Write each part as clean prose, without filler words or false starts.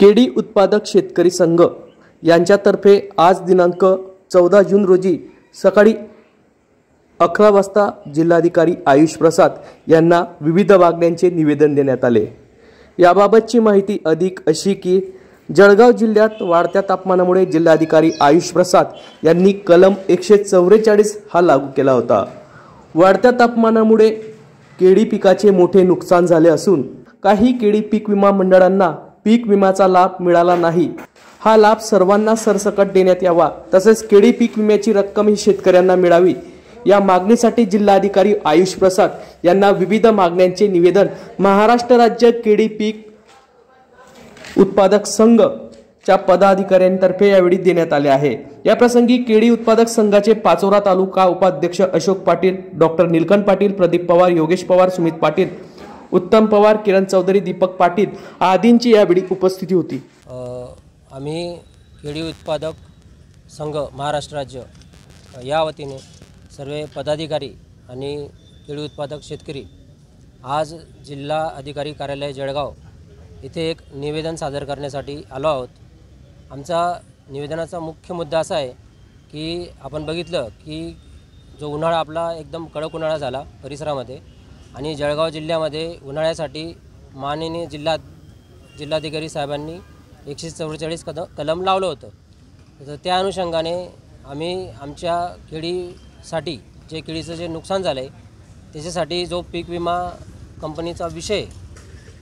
केळी उत्पादक शेतकरी संघ यांच्यातर्फे आज दिनांक 14 जून रोजी सकाळी 11 वाजता जिल्हाधिकारी आयुष प्रसाद यांना विविध मागण्यांचे निवेदन देण्यात आले। याबाबतची माहिती अधिक अशी की जळगाव जिल्ह्यात वाढत्या तापमानामुळे जिल्हाधिकारी आयुष प्रसाद यांनी कलम 144 हा लागू केला होता। वाढत्या तापमानामुळे केळी पिकाचे मोठे नुकसान झाले असून काही केळी पीक विमा मंडळांना पीक विम्याचा लाभ मिळाला नाही। हा लाभ सर्वांना सरसकट देण्यात यावा, तसेच केळी पीक विम्याची रक्कम ही शेतकऱ्यांना मिळावी या मागणीसाठी जिल्हाधिकारी आयुष प्रसाद यांना विविध मागण्यांचे निवेदन महाराष्ट्र राज्य केळी पीक उत्पादक संघ च्या पदाधिकाऱ्यांतर्फे यावेळी देण्यात आले आहे। या प्रसंगी केळी उत्पादक संघाचे पाचोरा तालुका उपाध्यक्ष अशोक पाटील, डॉक्टर नीलकंठ पाटील, प्रदीप पवार, योगेश पवार, सुमित पाटील, उत्तम पवार, किरण चौधरी, दीपक पाटील आदींची यावेळी उपस्थिती होती। आम्ही केळी उत्पादक संघ महाराष्ट्र राज्य या वतीने सर्व पदाधिकारी आणि केळी उत्पादक शेतकरी आज जिल्हा अधिकारी कार्यालय जळगाव इथे एक निवेदन सादर करण्यासाठी आलो आहोत। आमचा निवेदनाचा मुख्य मुद्दा असा आहे की आपण बघितलं की जो उन्हाळा आपला एकदम कडक उन्हाळा झाला परिसरामध्ये आणि जळगाव जिल्ह्यामध्ये उन्हाळ्यासाठी माननीय जिल्हाधिकारी साहेबांनी 144 कलम लावलं होतं। तर त्या अनुषंगाने आम्ही आमच्या केळीसाठी जे केळीचं जे नुकसान झालं आहे त्याच्यासाठी जो पीक विमा कंपनीचा विषय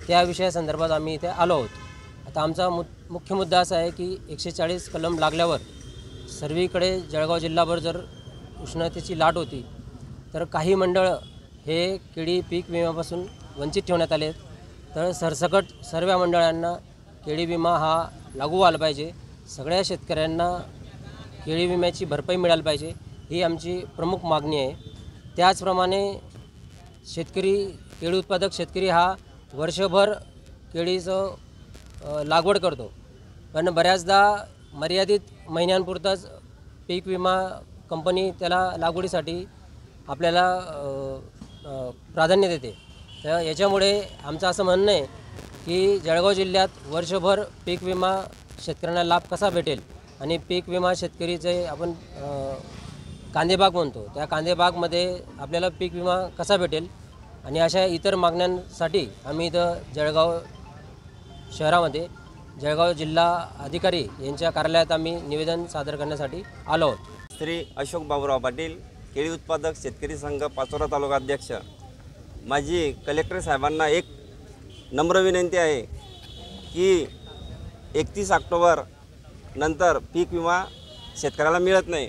त्या विषयासंदर्भात आम्ही इथे आलो आहोत। आता आमचा मुख्य मुद्दा असा आहे की 140 कलम लागल्यावर सर्वीकडे जळगाव जिल्हाभर जर उष्णतेची लाट होती तर काही मंडळ हे केळी पीक विम्यापासून वंचित ठेवण्यात आले। तर सरसकट सर्व मंडळांना केळी विमा हा लागू व्हायला पाहिजे, सगळ्या शेतकऱ्यांना केळी विम्याची भरपाई मिळाली पाहिजे, ही आमची प्रमुख मागणी आहे। त्याचप्रमाणे केळी उत्पादक शेतकरी हा वर्षभर केळीचं लागवड करतो, पण बऱ्याचदा मर्यादित महिन्यांपुरताच पीक विमा कंपनी त्याला लागवडीसाठी आपल्याला प्राधान्य देते। तर याच्यामुळे आमचं असं म्हणणं आहे की जळगाव जिल्ह्यात वर्षभर पीक विमा शेतकऱ्यांना लाभ कसा भेटेल आणि पीक विमा शेतकरीचे आपण कांदेबाग म्हणतो त्या कांदेबागमध्ये आपल्याला पीक विमा कसा भेटेल आणि अशा इतर मागण्यांसाठी आम्ही इथं जळगाव शहरामध्ये जळगाव जिल्हा अधिकारी यांच्या कार्यालयात आम्ही निवेदन सादर करण्यासाठी आलो आहोत। श्री अशोक बाबूराव पाटील, केळी उत्पादक शेतकरी संघ पाचोरा तालुका अध्यक्ष। माझी कलेक्टर साहेबांना एक नम्र विनंती आहे की 31 ऑक्टोबर नंतर पीक विमा शेतकऱ्याला मिळत नाही,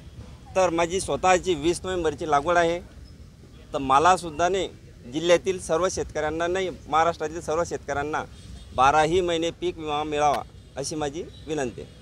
तर माझी स्वतःची 20 नोव्हेंबरची लागवड आहे। तर मलासुद्धा नाही, जिल्ह्यातील सर्व शेतकऱ्यांना नाही, महाराष्ट्रातील सर्व शेतकऱ्यांना 12ही महिने पीक विमा मिळावा अशी माझी विनंती आहे।